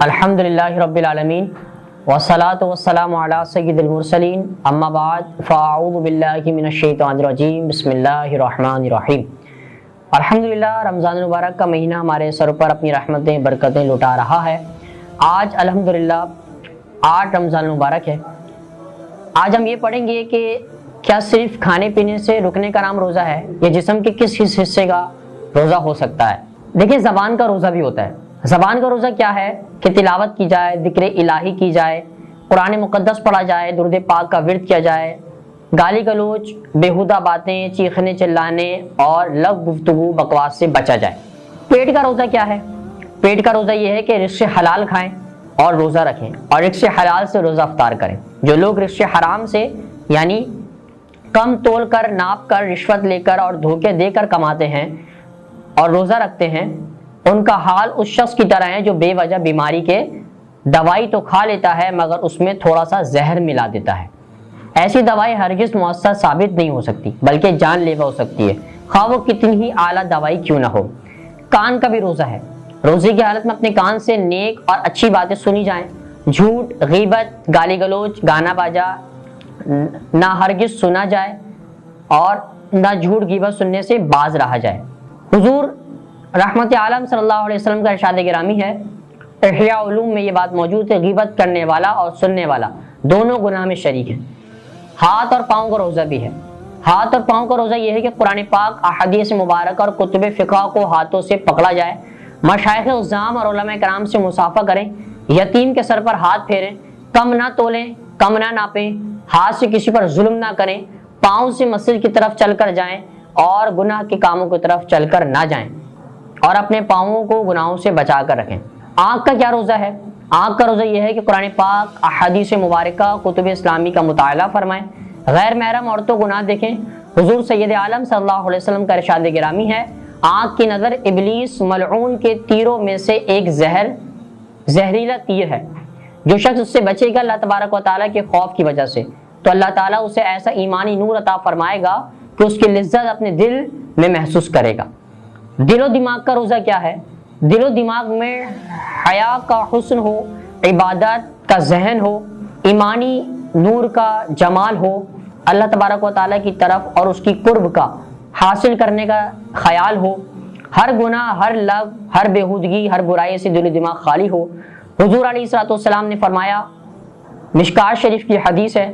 الحمدللہ رب العالمین والصلاة والسلام علی سید المرسلین اما بعد فاعوذ باللہ من الشیطان الرجیم بسم اللہ الرحمن الرحیم۔ الحمدللہ رمضان المبارک کا مہینہ ہمارے سر پر اپنی رحمتیں برکتیں لٹا رہا ہے۔ آج الحمدللہ 8 رمضان المبارک ہے۔ آج ہم یہ پڑھیں گے کہ کیا صرف کھانے پینے سے رکنے کا نام روزہ ہے یا جسم کے کس حصے کا روزہ ہو سکتا ہے؟ دیکھیں، زبان کا روزہ بھی ہوتا ہے۔ زبان کا روزہ کیا ہے کہ تلاوت کی جائے، ذکر الہی کی جائے، قرآن مقدس پڑھا جائے، درود پاک کا ورد کیا جائے، گالی گلوچ، بیہودہ باتیں، چیخنے چلانے اور لغو گفتگو بکواس سے بچا جائے۔ پیٹ کا روزہ کیا ہے؟ پیٹ کا روزہ یہ ہے کہ رزق حلال کھائیں اور روزہ رکھیں اور رزق حلال سے روزہ افطار کریں۔ جو لوگ رزق حرام سے یعنی کم تول کر، ناپ کر، رشوت لے کر اور دھوکے دے کر کماتے ہیں اور روزہ رکھتے ہیں، ان کا حال اس شخص کی طرح ہے جو بے وجہ بیماری کے دوائی تو کھا لیتا ہے مگر اس میں تھوڑا سا زہر ملا دیتا ہے۔ ایسی دوائی ہرگز مؤثر ثابت نہیں ہو سکتی بلکہ جان لیوا ہو سکتی ہے، خواہ وہ کتنی ہی اعلیٰ دوائی کیوں نہ ہو۔ کان کا بھی روزہ ہے۔ روزے کی حالت میں اپنے کان سے نیک اور اچھی باتیں سنی جائیں، جھوٹ، غیبت، گالی گلوچ، گانا باجا نہ ہرگز سنا جائے اور نہ جھوٹ غیبت سننے سے باز رہا جائے۔ حضور رحمت عالم صلی اللہ علیہ وسلم کا ارشاد گرامی ہے، احیاء علوم میں یہ بات موجود ہے، غیبت کرنے والا اور سننے والا دونوں گناہ میں شریک ہیں۔ ہاتھ اور پاؤں کا روزہ بھی ہے۔ ہاتھ اور پاؤں کا روزہ یہ ہے کہ قرآن پاک، احادیث مبارک اور کتب فقہ کو ہاتھوں سے پکڑا جائے، مشائخ عظام اور علماء کرام سے مصافحہ کریں، یتیم کے سر پر ہاتھ پھیریں، کم نہ تولیں، کم نہ ناپیں، ہاتھ سے کسی پر ظلم نہ کریں، پاؤں سے مسجد کی طرف چل کر جائیں اور گناہ کے کاموں کی طرف چل کر نہ جائیں اور اپنے پاؤں کو گناہوں سے بچا کر رکھیں۔ آنکھ کا کیا روزہ ہے؟ آنکھ کا روزہ یہ ہے کہ قرآن پاک، احادیث مبارکہ، کتب اسلامی کا مطالعہ فرمائیں، غیر محرم عورتوں کو نہ دیکھیں۔ حضور سید عالم صلی اللہ علیہ وسلم کا ارشاد گرامی ہے، آنکھ کی نظر ابلیس ملعون کے تیروں میں سے ایک زہریلا تیر ہے۔ جو شخص اس سے بچے گا اللہ تبارک و تعالیٰ کے خوف کی وجہ سے تو اللہ تعالیٰ اسے ایسا ایمانی نور عطا فرمائے گا کہ اس کی لذت اپنے دل میں محسوس کرے گا۔ دل و دماغ کا روزہ کیا ہے؟ دل و دماغ میں حیا کا حسن ہو، عبادت کا ذہن ہو، ایمانی نور کا جمال ہو، اللہ تبارک و تعالیٰ کی طرف اور اس کی قرب کا حاصل کرنے کا خیال ہو، ہر گناہ، ہر لغو، ہر بےہودگی، ہر برائی سے دل و دماغ خالی ہو۔ حضور علیہ الصلوۃ والسلام نے فرمایا، مشکوٰۃ شریف کی حدیث ہے،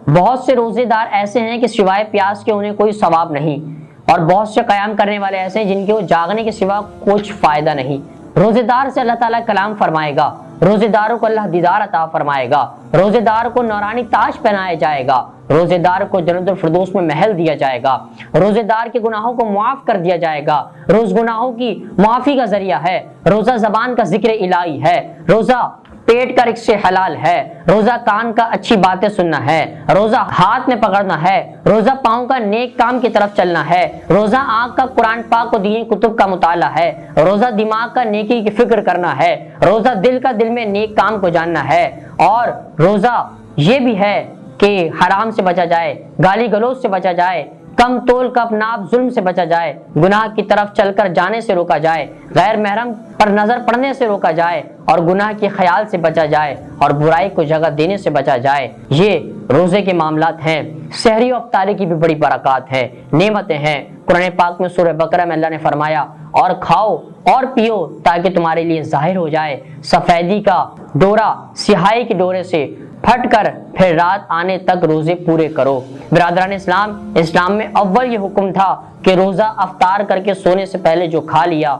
بہت سے روزے دار ایسے ہیں کہ سوائے پیاس کے انہیں کوئی ثواب نہیں، اور بہت سے قیام کرنے والے ایسے ہیں جن کے وہ جاگنے کے سوا کچھ فائدہ نہیں۔ روزے دار سے اللہ تعالیٰ کلام فرمائے گا، روزے داروں کو اللہ دیدار عطا فرمائے گا، روزے دار کو نورانی تاج پہنایا جائے گا، روزے دار کو جنت الفردوس میں محل دیا جائے گا، روزے دار کے گناہوں کو معاف کر دیا جائے گا، روز گناہوں کی معافی کا ذریعہ ہے، روزہ زبان کا ذکر الہی ہے، روزہ پیٹ کا رزق حلال ہے، روزہ کان کا اچھی باتیں سننا ہے، روزہ ہاتھ میں پکڑنا ہے، روزہ پاؤں کا نیک کام کی طرف چلنا ہے، روزہ آنکھ کا قرآن پاک و دینی کتب کا مطالعہ ہے، روزہ دماغ کا نیکی کی فکر کرنا ہے، روزہ دل کا دل میں نیک کام کو جاننا ہے، اور روزہ یہ بھی ہے کہ حرام سے بچا جائے، گالی گلوچ سے بچا جائے، کم تول کپ ناپ ظلم سے بچا جائے، گناہ کی طرف چل کر جانے سے روکا جائے، غیر محرم پر نظر پڑنے سے روکا جائے اور گناہ کے خیال سے بچا جائے اور برائی کو جگہ دینے سے بچا جائے۔ یہ روزے کے معاملات ہیں۔ سحری و افطاری کی بھی بڑی برکات ہیں، نعمتیں ہیں۔ قرآن پاک میں سورہ بقرہ میں اللہ نے فرمایا، اور کھاؤ اور پیو تاکہ تمہارے لیے ظاہر ہو جائے سفیدی کا ڈورا سیاہی کے ڈورے سے پھٹ کر، پھر رات آنے تک روزے پورے کرو۔ برادران اسلام میں اول یہ حکم تھا کہ روزہ افطار کر کے سونے سے پہلے جو کھا لیا،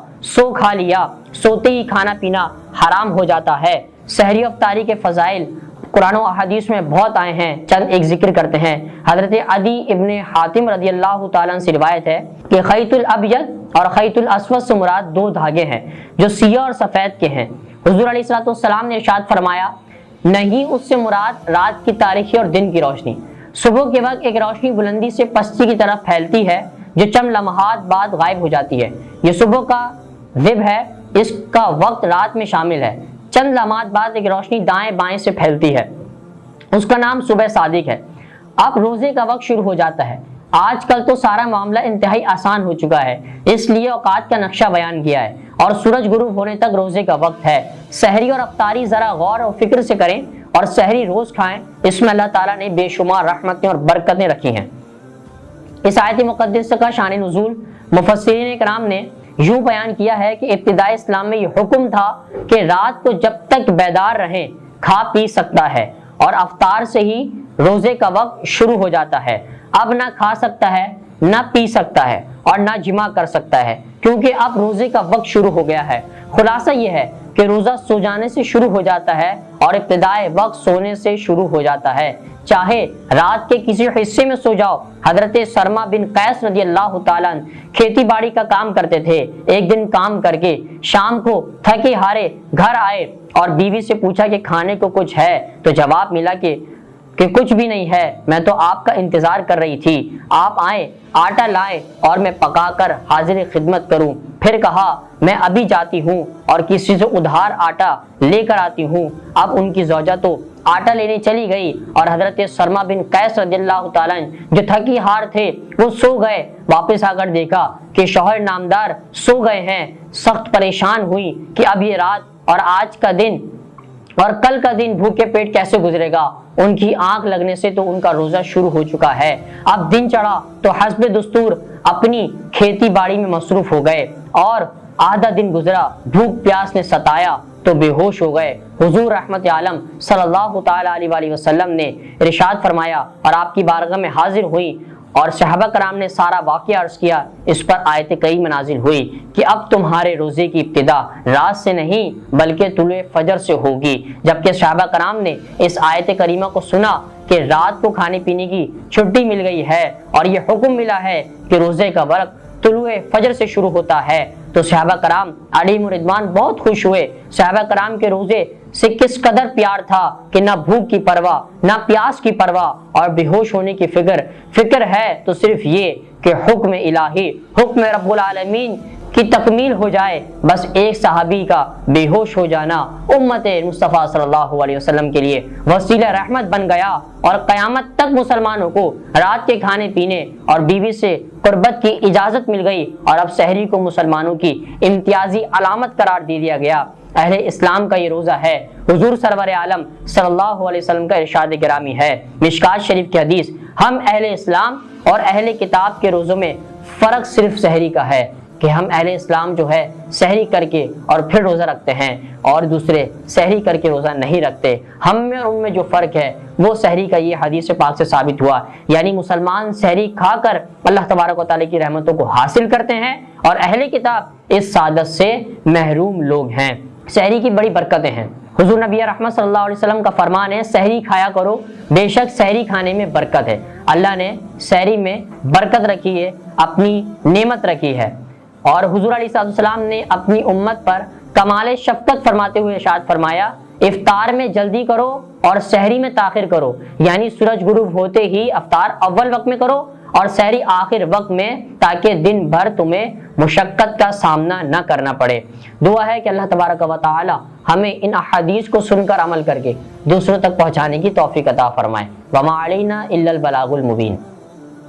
سوتے ہی کھانا پینا حرام ہو جاتا ہے۔ سحری و افطاری کے فضائل قرآن و احادیث میں بہت آئے ہیں، چند ایک ذکر کرتے ہیں۔ حضرت عدی ابن حاتم رضی اللہ تعالیٰ عنہ سے روایت ہے کہ خیط الابیض اور خیط الاسود سے مراد 2 دھاگے ہیں جو سیاہ اور سفید کے ہیں۔ حضور علیہ الصلوۃ والسلام نے ارشاد فرمایا، نہیں اس سے مراد رات کی تاریکی اور دن کی روشنی۔ صبح کے وقت ایک روشنی بلندی سے پستی کی طرف پھیلتی ہے جو چند لمحات بعد غائب ہو جاتی ہے، یہ صبح کا وب ہے، اس کا وقت رات میں شامل ہے۔ چند لمحات بعد ایک روشنی دائیں بائیں سے پھیلتی ہے، اس کا نام صبح صادق ہے۔ اب روزے کا وقت شروع ہو جاتا ہے۔ آج کل تو سارا معاملہ انتہائی آسان ہو چکا ہے، اس لیے اوقات کا نقشہ بیان کیا ہے اور سورج غروب ہونے تک روزے کا وقت ہے۔ سحری اور افطاری ذرا غور و فکر سے کریں اور سحری روز کھائیں، اس میں اللہ تعالیٰ نے بے شمار رحمتیں اور برکتیں رکھی ہیں۔ اس آیت مقدسہ کا شان نزول مفسرین کرام نے یوں بیان کیا ہے کہ ابتدائی اسلام میں یہ حکم تھا کہ رات کو جب تک بیدار رہیں کھا پی سکتا ہے، اور افطار سے ہی روزے کا وقت شروع ہو جاتا ہے۔ اب نہ کھا سکتا ہے، نہ پی سکتا ہے اور نہ جمع کر سکتا ہے، کیونکہ اب روزے کا وقت شروع ہو گیا ہے۔ خلاصہ یہ ہے کہ روزہ سو جانے سے شروع ہو جاتا ہے اور ابتدائے وقت سونے سے شروع ہو جاتا ہے، چاہے رات کے کسی حصے میں سو جاؤ۔ حضرت سرما بن قیس رضی اللہ تعالیٰ عنہ کھیتی باڑی کا کام کرتے تھے۔ ایک دن کام کر کے شام کو تھکے ہارے گھر آئے اور بیوی سے پوچھا کہ کھانے کو کچھ ہے، تو جواب ملا کہ کچھ بھی نہیں ہے، میں تو آپ کا انتظار کر رہی تھی، آپ آئیں، آٹا لائیں اور میں پکا کر حاضر خدمت کروں۔ پھر کہا میں ابھی جاتی ہوں اور کسی سے ادھار آٹا لے کر آتی ہوں۔ اب ان کی زوجہ تو آٹا لینے چلی گئی اور حضرت سرما بن قیس رضی اللہ تعالیٰ جو تھکی ہار تھے وہ سو گئے۔ واپس آ کر دیکھا کہ شوہر نامدار سو گئے ہیں۔ سخت پریشان ہوئی کہ اب یہ رات اور آج کا دن اور کل کا دن بھوکے پیٹ کیسے گزرے گا۔ ان کی آنکھ لگنے سے تو ان کا روزہ شروع ہو چکا ہے۔ اب دن چڑھا تو حسب دستور اپنی کھیتی باڑی میں مصروف ہو گئے اور آدھا دن گزرا، بھوک پیاس نے ستایا تو بے ہوش ہو گئے۔ حضور رحمت عالم صلی اللہ تعالی علیہ وآلہ وسلم نے ارشاد فرمایا اور آپ کی بارگاہ میں حاضر ہوئی اور صحابہ کرام نے سارا واقعہ عرض کیا۔ اس پر آیت کریمہ نازل ہوئی کہ اب تمہارے روزے کی ابتدا رات سے نہیں بلکہ طلوع فجر سے ہوگی۔ جبکہ صحابہ کرام نے اس آیت کریمہ کو سنا کہ رات کو کھانے پینے کی چھٹی مل گئی ہے اور یہ حکم ملا ہے کہ روزے کا وقت طلوع فجر سے شروع ہوتا ہے، تو صحابہ کرام علیہم رضوان بہت خوش ہوئے۔ صحابہ کرام کے روزے سے کس قدر پیار تھا کہ نہ بھوک کی پرواہ، نہ پیاس کی پرواہ اور بے ہوش ہونے کی فکر ہے تو صرف یہ کہ حکم الہی، حکم رب العالمین کی تکمیل ہو جائے۔ بس ایک صحابی کا بے ہوش ہو جانا امت مصطفیٰ صلی اللہ علیہ وسلم کے لیے وسیلہ رحمت بن گیا، اور قیامت تک مسلمانوں کو رات کے کھانے پینے اور بیوی سے قربت کی اجازت مل گئی، اور اب سحری کو مسلمانوں کی امتیازی علامت قرار دے دیا گیا۔ اہل اسلام کا یہ روزہ ہے۔ حضور سرور عالم صلی اللہ علیہ وسلم کا ارشاد گرامی ہے، مشکات شریف کی حدیث، ہم اہل اسلام اور اہل کتاب کے روزوں میں فرق صرف سحری کا ہے کہ ہم اہل اسلام جو ہے سحری کر کے اور پھر روزہ رکھتے ہیں اور دوسرے سحری کر کے روزہ نہیں رکھتے۔ ہم میں اور ان میں جو فرق ہے وہ سحری کا یہ حدیث پاک سے ثابت ہوا، یعنی مسلمان سحری کھا کر اللہ تبارک و تعالیٰ کی رحمتوں کو حاصل کرتے ہیں اور اہل کتاب اس سعادت سے محروم لوگ ہیں۔ سحری کی بڑی برکتیں ہیں۔ حضور نبی رحمت صلی اللہ علیہ وسلم کا فرمان ہے سحری کھایا کرو، بے شک سحری کھانے میں برکت ہے۔ اللہ نے سحری میں برکت رکھی ہے، اپنی نعمت رکھی ہے، اور حضور علیہ السلام نے اپنی امت پر کمال شفقت فرماتے ہوئے ارشاد فرمایا افطار میں جلدی کرو اور سحری میں تاخیر کرو، یعنی سورج غروب ہوتے ہی افطار اول وقت میں کرو اور سحری آخر وقت میں، تاکہ دن بھر تمہیں مشقت کا سامنا نہ کرنا پڑے۔ دعا ہے کہ اللہ تبارک و تعالی ہمیں ان احادیث کو سن کر عمل کر کے دوسروں تک پہنچانے کی توفیق عطا فرمائے۔ وما علینا الا البلاغ المبین۔